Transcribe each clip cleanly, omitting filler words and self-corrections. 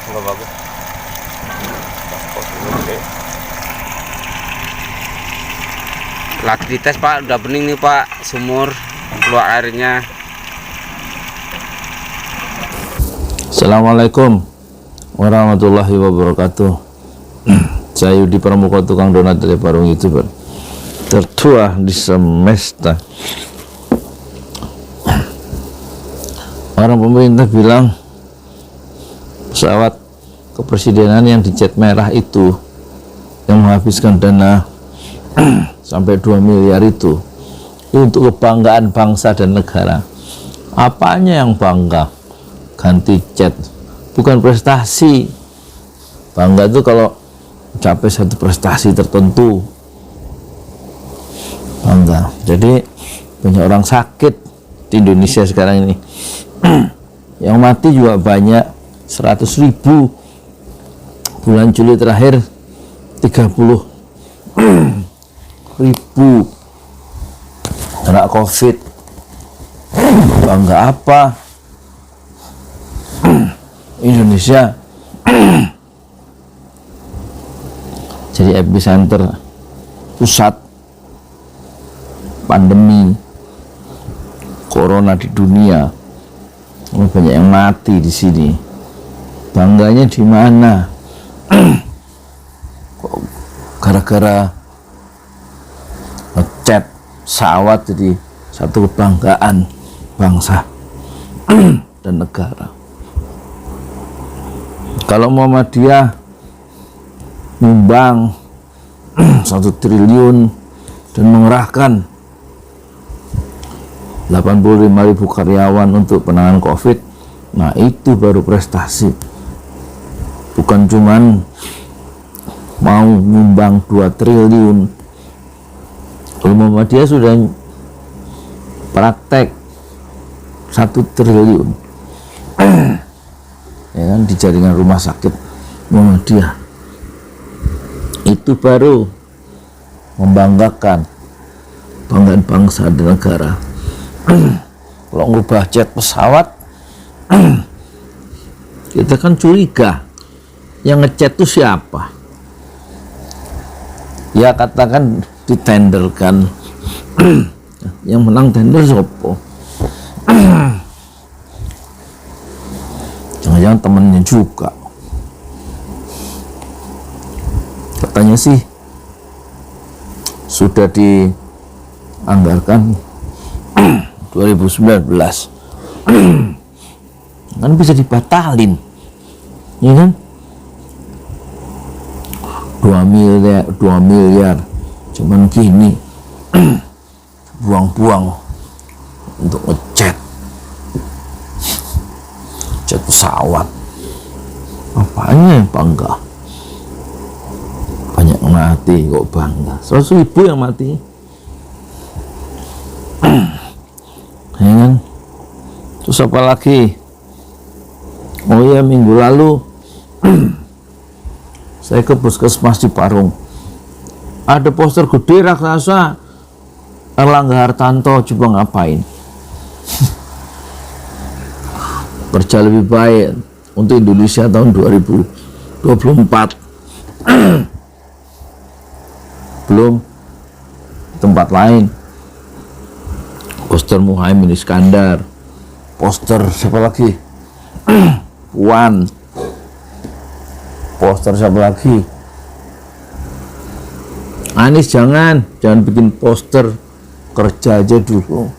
nggak bagus. Paspor dulu, oke. Lagi dites Pak, udah bening nih Pak, sumur keluar airnya. Assalamualaikum warahmatullahi wabarakatuh. Saya Yudi Pramuka, tukang donat dari Parung, YouTuber tertua di semesta. Orang pemerintah bilang pesawat kepresidenan yang dicat merah itu yang menghabiskan dana sampai 2 miliar itu untuk kebanggaan bangsa dan negara. Apanya yang bangga? Ganti cat, bukan prestasi. Bangga itu kalau capai satu prestasi tertentu, bangga. Jadi banyak orang sakit di Indonesia sekarang ini. Yang mati juga banyak, 100.000. Bulan Juli terakhir 30.000 kena COVID. Bangga apa? Indonesia jadi epicenter pusat pandemi corona di dunia. Banyak yang mati di sini. Bangganya di mana? Kok gara-gara ngecat pesawat jadi satu kebanggaan bangsa dan negara. Kalau Muhammadiyah nyumbang 1 triliun dan mengerahkan 85.000 karyawan untuk penanganan COVID, nah itu baru prestasi. Bukan cuman mau nyumbang 2 triliun. Kalau Muhammadiyah sudah praktek 1 triliun ya kan, di jaringan rumah sakit Muhammadiyah. Itu baru membanggakan, banggaan bangsa dan negara. Kalau ngubah jet pesawat kita kan curiga, yang ngecat itu siapa? Ya katakan ditenderkan. Yang menang tender siapa? Jangan-jangan temennya juga. Katanya sih sudah dianggarkan 2019. Kan bisa dibatalin, ya kan? 2 miliar cuman gini buang-buang untuk ngecat pesawat. Apanya yang bangga? Banyak mati kok bangga. 100.000 yang mati, ya kan? Terus apa lagi? Oh ya, minggu lalu saya ke puskesmas di Parung, ada poster gede raksasa Erlangga Hartanto, coba ngapain? Kerja lebih baik untuk Indonesia tahun 2024. Belum tempat lain, poster Muhaimin Iskandar, poster siapa lagi? Puan, poster siapa lagi? Anies jangan bikin poster, kerja aja dulu.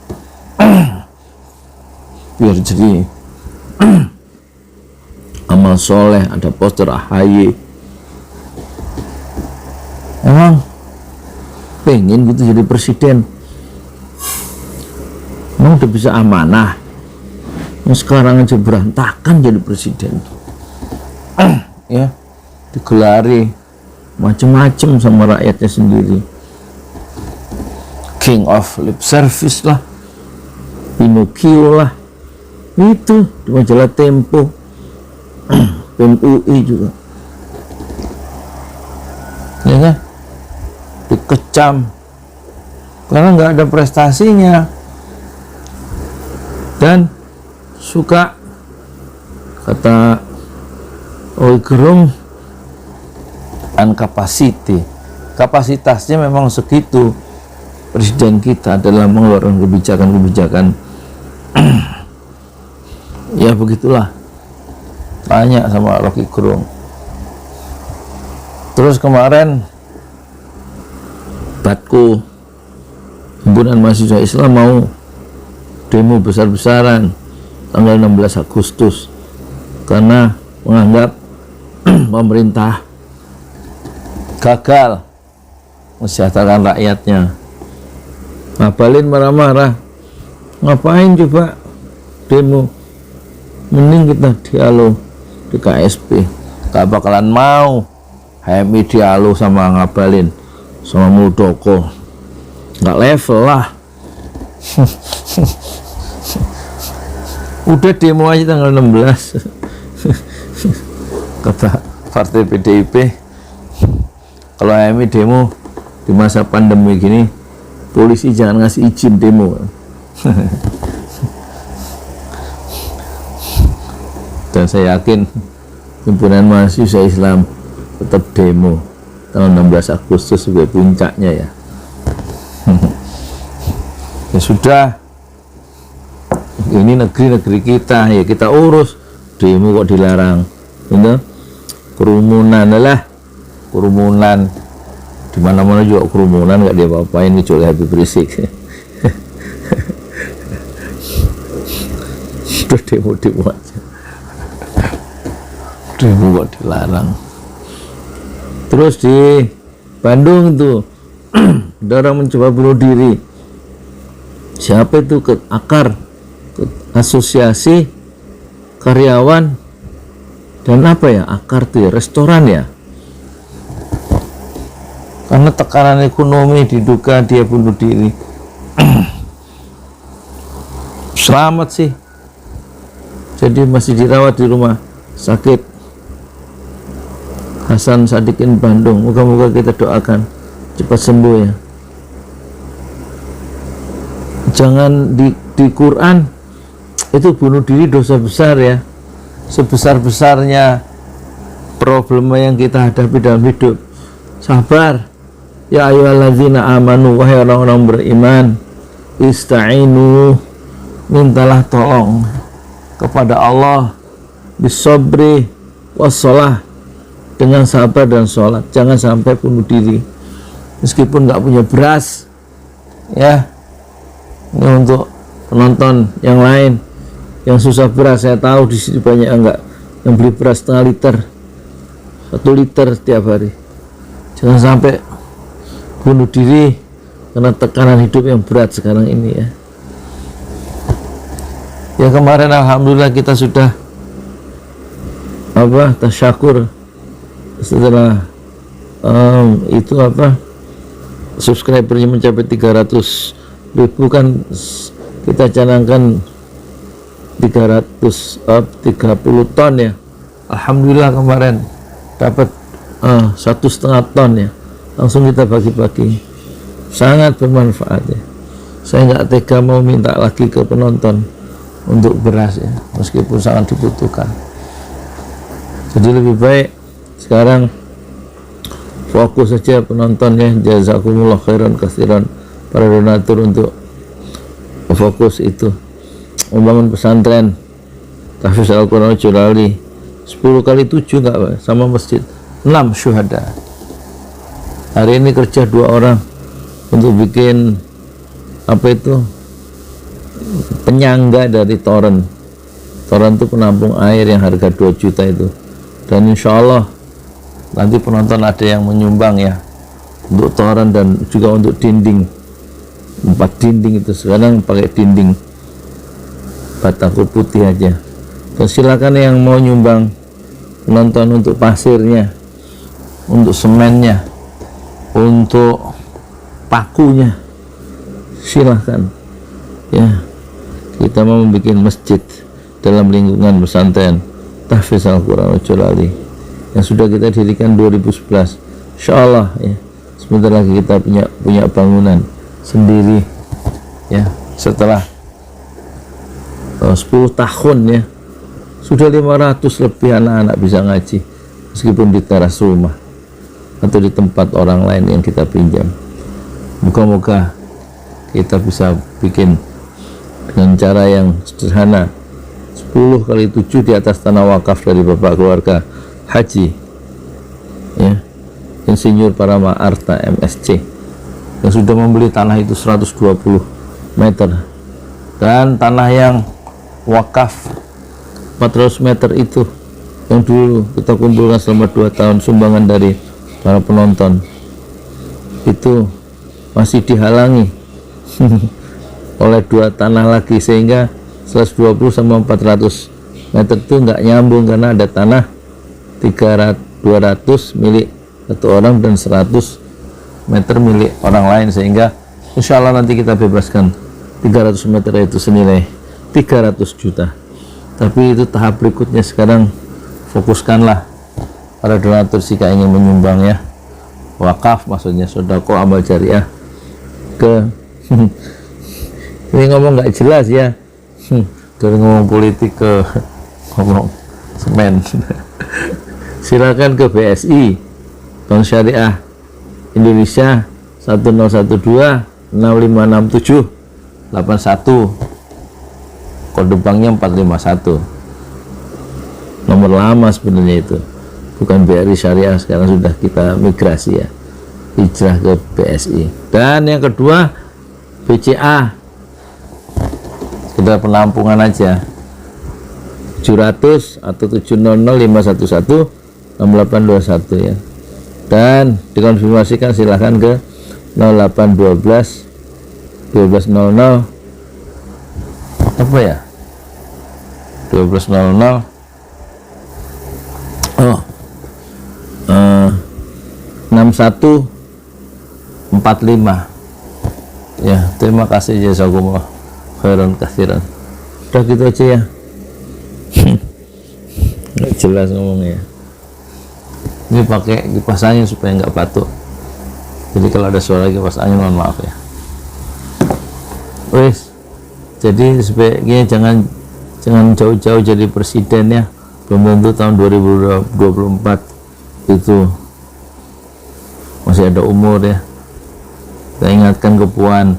Biar jadi amal soleh. Ada poster AHY. Emang pengen gitu jadi presiden? Emang udah bisa amanah? Yang sekarang aja berantakan jadi presiden. Ya, digelari macem-macem sama rakyatnya sendiri. King of lip service lah, Pinocchio lah, itu di majalah Tempo. PMUI juga, ya kan, dikecam karena nggak ada prestasinya dan suka kata Roky Gerung capacity, kapasitasnya memang segitu. Presiden kita dalam mengeluarkan kebijakan-kebijakan ya begitulah. Tanya sama Roky Gerung. Terus kemarin Batku, Himpunan Mahasiswa Islam, mau demo besar-besaran tanggal 16 Agustus karena menganggap pemerintah gagal mensejahterakan rakyatnya. Ngabalin marah-marah, ngapain coba demo, mending kita dialog di KSP. Gak bakalan mau HMI dialog sama Ngabalin sama Muldoko, gak level lah. Udah demo aja tanggal 16. Kata partai PDIP, kalau HMI demo di masa pandemi gini, polisi jangan ngasih izin demo. Dan saya yakin Himpunan Mahasiswa Islam tetap demo tanggal 16 Agustus sebagai puncaknya ya. Ya sudah, ini negeri-negeri kita, ya kita urus. Demo kok dilarang, gitu? Kerumunan lah, kerumunan di mana-mana juga kerumunan, nggak dia apa-apain kecuali Habib Rizik. Sudah demo-demo aja, demo kok dilarang. Terus di Bandung tuh ada orang mencoba bunuh diri. Siapa itu? Ke akar asosiasi karyawan dan apa ya, akar tuh ya, restoran ya, karena tekanan ekonomi diduga dia bunuh diri. Selamat sih, jadi masih dirawat di rumah sakit Hasan Sadikin Bandung. Moga-moga kita doakan cepat sembuh ya. Jangan di Quran itu bunuh diri dosa besar ya, sebesar-besarnya problema yang kita hadapi dalam hidup. Sabar ya ayyuhalladzina amanu, wahai orang-orang beriman, ista'inu, mintalah tolong kepada Allah, bisobri wassalah, dengan sabar dan sholat. Jangan sampai bunuh diri meskipun nggak punya beras ya. Ini untuk penonton yang lain yang susah beras, saya tahu di sini banyak enggak yang beli beras setengah liter, 1 liter setiap hari. Jangan sampai bunuh diri karena tekanan hidup yang berat sekarang ini ya. Ya kemarin alhamdulillah kita sudah tasyakur setelah itu subscribernya mencapai 300.000, kan kita canangkan 330 ton ya. Alhamdulillah kemarin dapat 1,5 ton ya, langsung kita bagi-bagi, sangat bermanfaat ya. Saya nggak tega mau minta lagi ke penonton untuk beras ya, meskipun sangat dibutuhkan. Jadi lebih baik sekarang fokus saja penonton ya. Jazakumullah khairan katsiran para donatur untuk fokus itu membangun pesantren tahfiz Al-Quran Jolali 10 kali 7 enggak Pak? Sama masjid 6 syuhada. Hari ini kerja 2 orang untuk bikin penyangga dari toren. Toren itu penampung air yang harga 2 juta itu. Dan insya Allah nanti penonton ada yang menyumbang ya untuk toren dan juga untuk dinding. 4 dinding itu sekarang pakai dinding batako putih aja. Dan silakan yang mau nyumbang penonton untuk pasirnya, untuk semennya, untuk pakunya, silakan ya. Kita mau membuat masjid dalam lingkungan pesantren tahfiz Al-Quran Jolali yang sudah kita dirikan 2011. Insyaallah ya, sebentar lagi kita punya bangunan sendiri ya, setelah 10 tahun ya Sudah 500 lebih anak-anak bisa ngaji, meskipun di teras rumah atau di tempat orang lain yang kita pinjam. Moga-moga kita bisa bikin dengan cara yang sederhana, 10 kali 7 di atas tanah wakaf dari bapak keluarga haji, ya, Insinyur Parama Arta MSc, yang sudah membeli tanah itu 120 meter, dan tanah yang wakaf 400 meter itu yang dulu kita kumpulkan selama 2 tahun sumbangan dari para penonton itu masih dihalangi oleh 2 tanah lagi, sehingga 120 sama 400 meter itu nggak nyambung karena ada tanah 200 milik satu orang dan 100 meter milik orang lain, sehingga insya Allah nanti kita bebaskan 300 meter itu senilai 300 juta. Tapi itu tahap berikutnya. Sekarang fokuskanlah para donatur jika ingin menyumbang, ya, wakaf maksudnya, sedekah amal jariah ke ini ngomong nggak jelas ya, dari ngomong politik ke ngomong semen. Silakan ke BSI, Bank Syariah Indonesia, 1012 6567 81, kode banknya 451. Nomor lama sebenarnya itu, bukan BRI Syariah, sekarang sudah kita migrasi, ya, hijrah ke BSI. Dan yang kedua BCA, sekedar penampungan aja, 700 atau 700 511 6821, ya. Dan dikonfirmasikan silahkan ke 0812 1200 apa ya, 1200 6145, ya. Terima kasih, jazakumullah khairan katsiran. Udah gitu aja, ya. Nggak jelas ngomongnya. Ini pakai kipas angin supaya nggak batuk, jadi kalau ada suara kipas angin mohon maaf, ya. Wes, jadi sebaiknya jangan jauh-jauh jadi presiden, ya. Belum tentu tahun 2024 itu masih ada umur, ya. Saya ingatkan ke Puan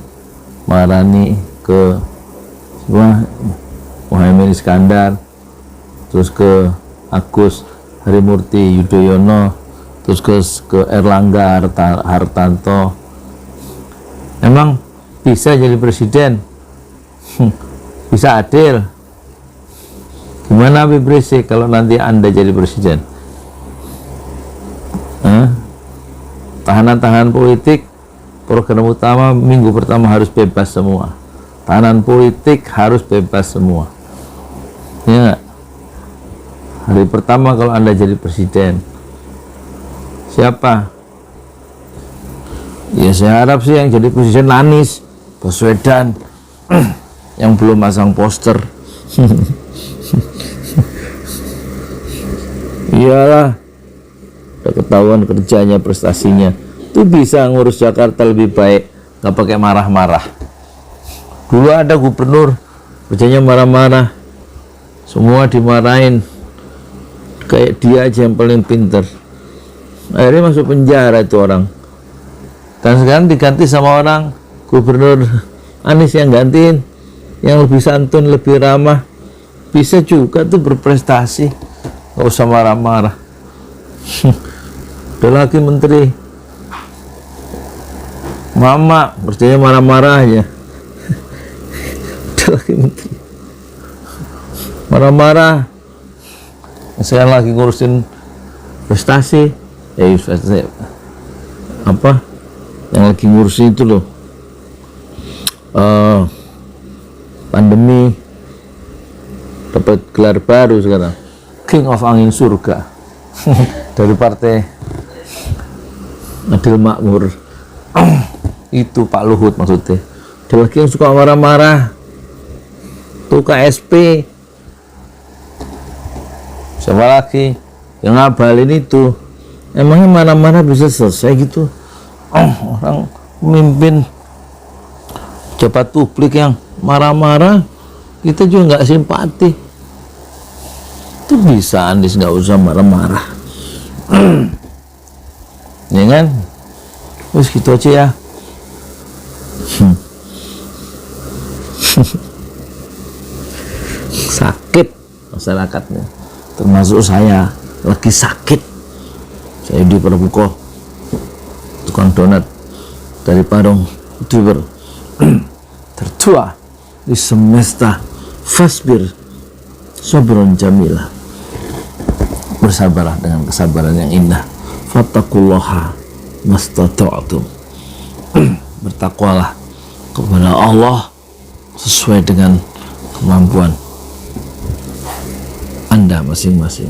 Maharani, ke Muhammad Iskandar, terus ke Agus Harimurti Yudhoyono, terus ke Erlangga Hartanto. Emang bisa jadi presiden? Bisa adil? Gimana Habib Rizik kalau nanti Anda jadi presiden? Tahanan-tahanan politik, program utama minggu pertama harus bebas semua. Tahanan politik harus bebas semua, ya. Hari pertama kalau Anda jadi presiden, siapa? Ya saya harap sih yang jadi presiden Anies Baswedan yang belum masang poster. Iyalah, udah ketahuan kerjanya, prestasinya, itu bisa ngurus Jakarta lebih baik, nggak pakai marah-marah. Dulu ada gubernur kerjanya marah-marah, semua dimarahin, kayak dia aja yang paling pinter, akhirnya masuk penjara itu orang. Dan sekarang diganti sama orang, gubernur Anies yang gantiin, yang lebih santun, lebih ramah, bisa juga tuh berprestasi, nggak usah marah-marah. Ada lagi menteri Mama kerjanya marah-marah aja. Ada lagi menteri marah-marah, sekarang lagi ngurusin prestasi, apa yang lagi ngurusin itu loh, pandemi, dapat gelar baru sekarang, King of Angin Surga dari partai Adil Makmur. Itu Pak Luhut maksudnya. Ada lagi yang suka marah-marah tuh KSP. Siapa lagi yang ngabalin itu? Emangnya marah-marah bisa selesai gitu? Orang pemimpin pejabat publik yang marah-marah, kita juga nggak simpati. Itu bisa Andis, nggak usah marah-marah. Ya kan? Terus gitu aja ya. Sakit masyarakatnya, termasuk saya lagi sakit. Saya di Pramuka, tukang donat dari Parung YouTuber tertua di semesta. Fasbir sabrun jamila, bersabarlah dengan kesabaran yang indah. Fattaqullaha mastata'tum, bertakwalah kepada Allah sesuai dengan kemampuan Anda masing-masing.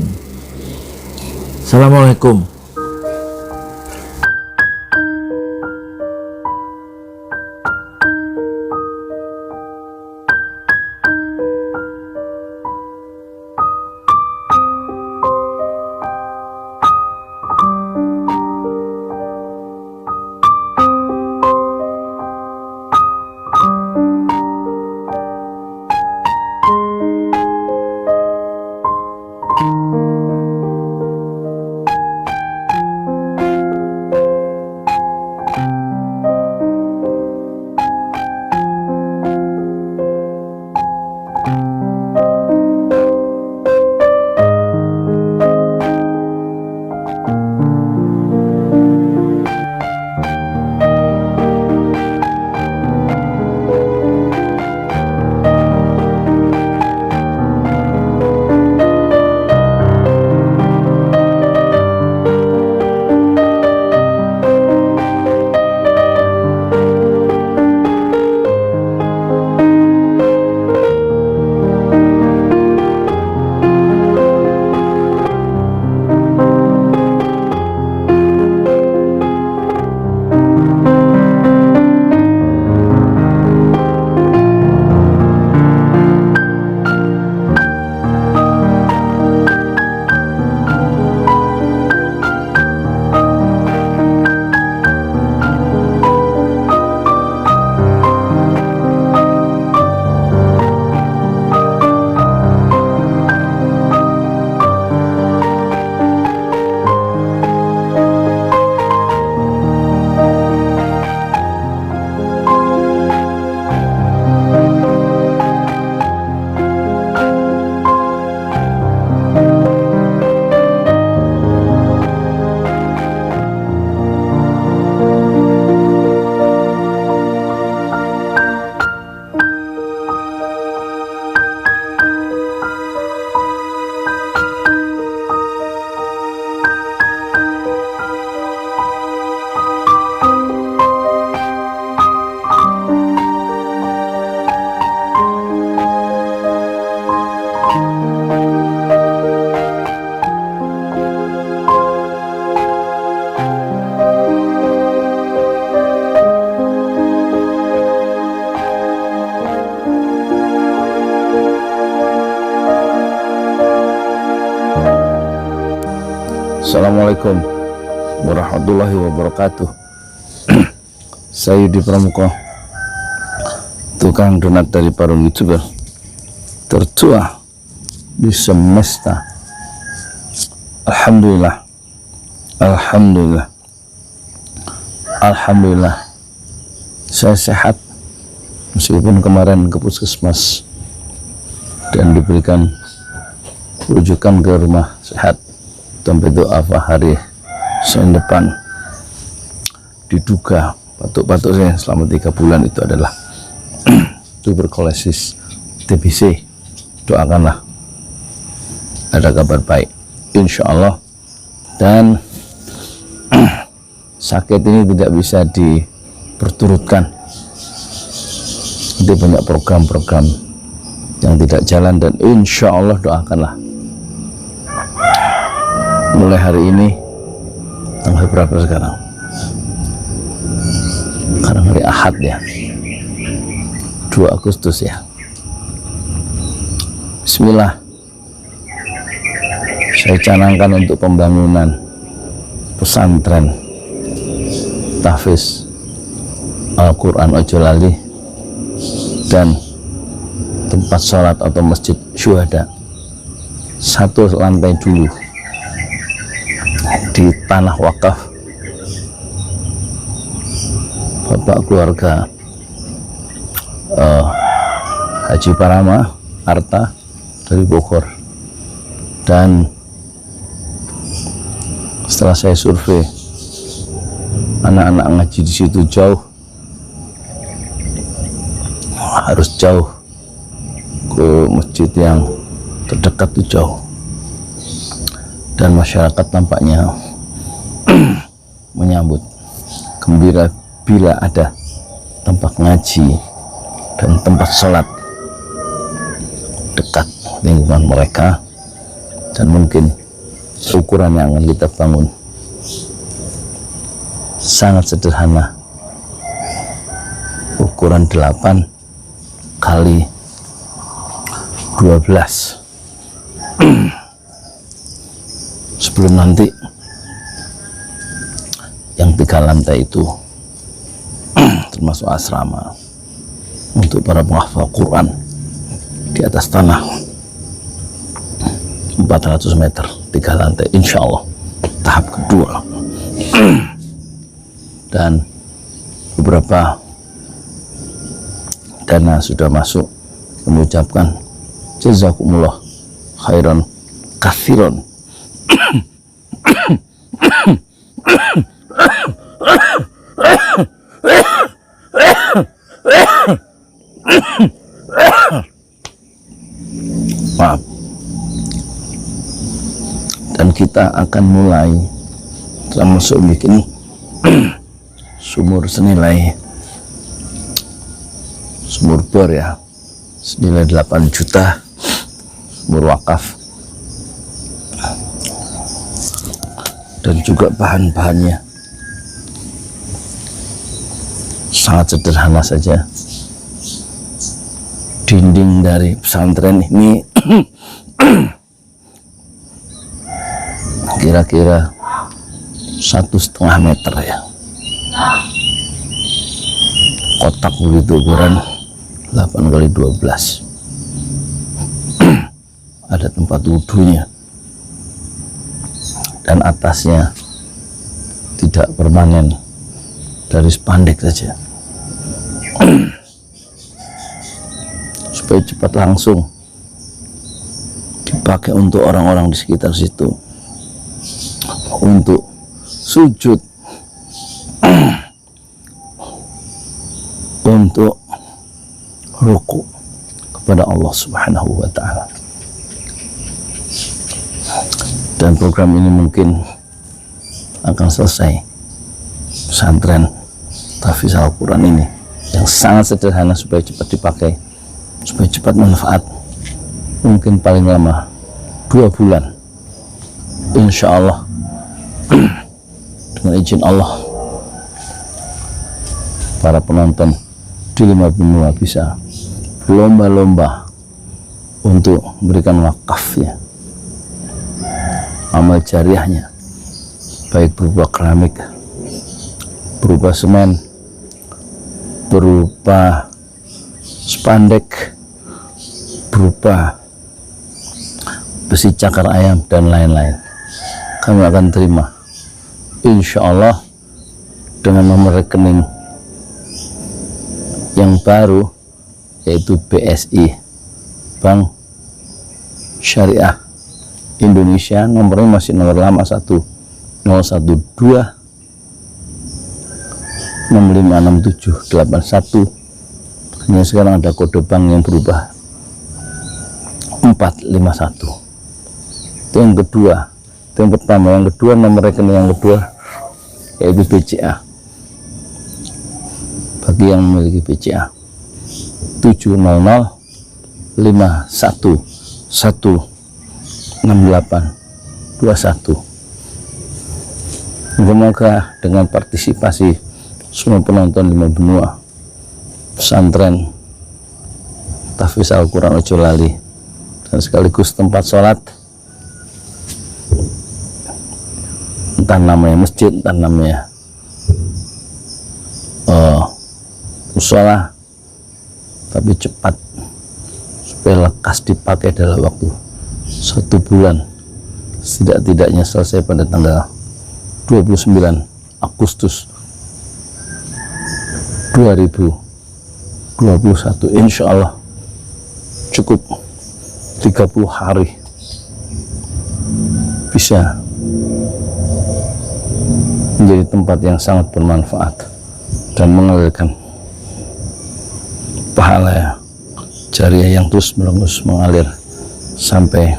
Assalamualaikum. Assalamualaikum warahmatullahi wabarakatuh. Saya Yudi Pramuka, tukang donat dari Parung YouTuber tertua di semesta. Alhamdulillah, alhamdulillah, alhamdulillah, saya sehat meskipun kemarin ke puskesmas dan diberikan rujukan ke rumah sehat sampai doa hari Senin depan. Diduga batuk-batuk saya selama 3 bulan itu adalah tuberkulosis TBC. Doakanlah ada kabar baik insya Allah, dan sakit ini tidak bisa diperturutkan. Dia banyak program-program yang tidak jalan, dan insya Allah doakanlah mulai hari ini. Tanggal berapa sekarang? Sekarang hari Ahad ya, 2 Agustus ya. Bismillah, saya canangkan untuk pembangunan pesantren tahfiz Al-Quran Ojo Lali dan tempat sholat atau masjid syuhada 1 lantai dulu di tanah wakaf bapak keluarga Haji Parama Arta dari Bogor. Dan setelah saya survei, anak-anak ngaji di situ jauh, harus jauh ke masjid yang terdekat itu jauh, dan masyarakat tampaknya menyambut gembira bila ada tempat ngaji dan tempat sholat dekat lingkungan mereka. Dan mungkin ukuran yang akan kita bangun sangat sederhana, ukuran 8 kali 12 sebelum nanti yang 3 lantai itu termasuk asrama untuk para penghafal Quran di atas tanah 400 meter, 3 lantai, insya Allah tahap kedua. Dan beberapa dana sudah masuk, mengucapkan jazakumullah khairan katsiran. Maaf. Dan kita akan mulai termasuk bikin sumur senilai sumur bor ya, senilai 8 juta, sumur wakaf, dan juga bahan-bahannya sangat sederhana saja. Dinding dari pesantren ini kira-kira 1,5 meter ya, kotak begitu, ukuran 8 kali 12. Ada tempat wudhunya, dan atasnya tidak permanen, dari spandek saja. Supaya cepat langsung dipakai untuk orang-orang di sekitar situ untuk sujud, untuk ruku kepada Allah Subhanahu wa Ta'ala. Dan program ini mungkin akan selesai, pesantren tahfiz Al-Quran ini yang sangat sederhana, supaya cepat dipakai, supaya cepat manfaat, mungkin paling lama 2 bulan insya Allah. Dengan izin Allah, para penonton di 5 benua bisa berlomba-lomba untuk memberikan wakafnya, amal jariahnya, baik berupa keramik, berupa semen, berupa spandek, berupa besi cakar ayam, dan lain-lain. Kami akan terima insya Allah dengan nomor rekening yang baru, yaitu BSI, Bank Syariah Indonesia. Nomornya masih nomor lama, 1012 656781. Hanya sekarang ada kode bank yang berubah, 451. Itu yang kedua. Itu yang pertama. Yang kedua, nomor rekening yang kedua yaitu BCA. Bagi yang memiliki BCA 700516821. Semoga dengan partisipasi semua penonton 5 benua pesantren tahfiz Al-Quran Ojo Lali, dan sekaligus tempat sholat, entah namanya masjid, entah namanya musola, tapi cepat supaya lekas dipakai dalam waktu 1 bulan setidak-tidaknya selesai pada tanggal 29 Agustus 2021. Insya Allah cukup 30 hari bisa menjadi tempat yang sangat bermanfaat dan mengalirkan pahala jariah yang terus menerus mengalir sampai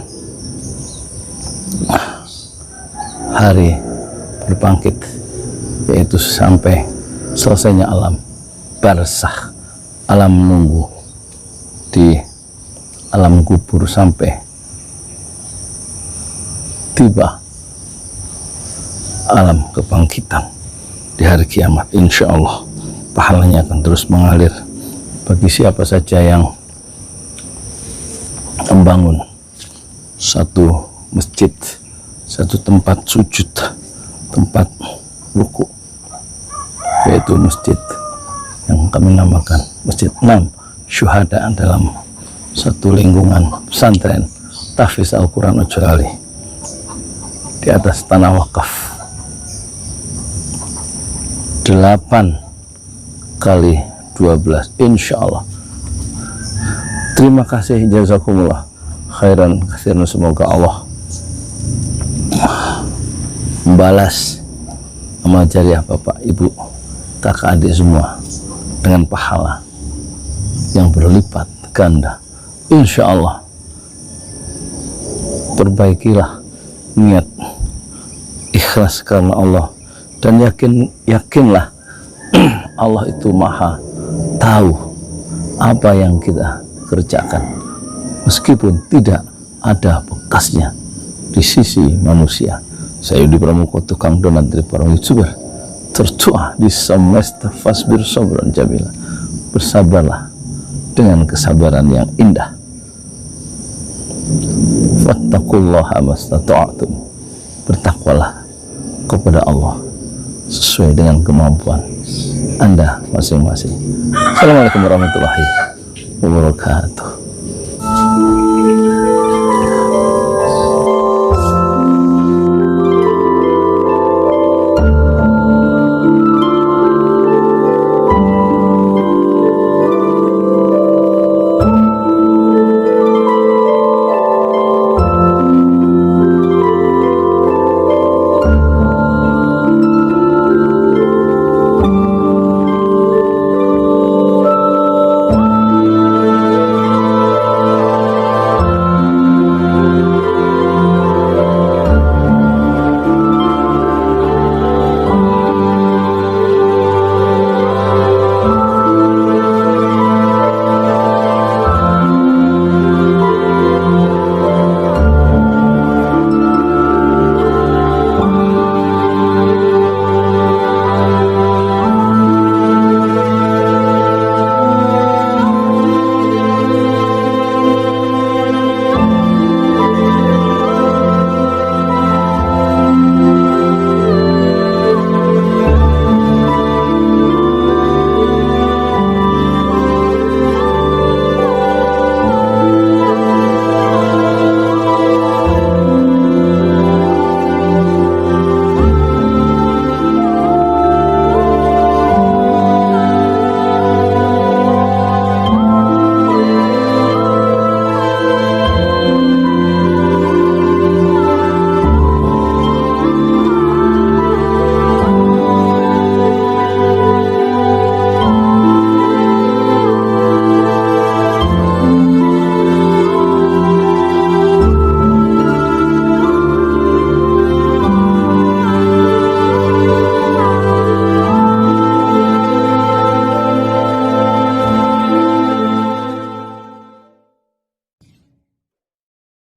hari berbangkit, yaitu sampai selesainya alam barzakh, alam menunggu di alam kubur, sampai tiba alam kebangkitan di hari kiamat. Insya Allah pahalanya akan terus mengalir bagi siapa saja yang membangun satu masjid, satu tempat sujud, tempat ruku, yaitu masjid yang kami namakan Masjid 6 Syuhada dalam satu lingkungan pesantren tahfiz Al-Quran Ujrali di atas tanah wakaf 8x12, insya Allah. Terima kasih, jazakumullah khairan katsiran. Semoga Allah membalas amal jariah Bapak, Ibu, kakak, adik semua dengan pahala yang berlipat ganda. Insya Allah. Perbaikilah niat, ikhlas karena Allah, dan yakinlah Allah itu maha tahu apa yang kita kerjakan, meskipun tidak ada bekasnya di sisi manusia. Saya Yudi Pramuko, tukang donat dari para YouTuber, tertua di semesta fasbir sabran jamila. Bersabarlah dengan kesabaran yang indah. Fattaqullaha mastata'tum. Bertakwalah kepada Allah sesuai dengan kemampuan Anda masing-masing. Assalamualaikum warahmatullahi wabarakatuh.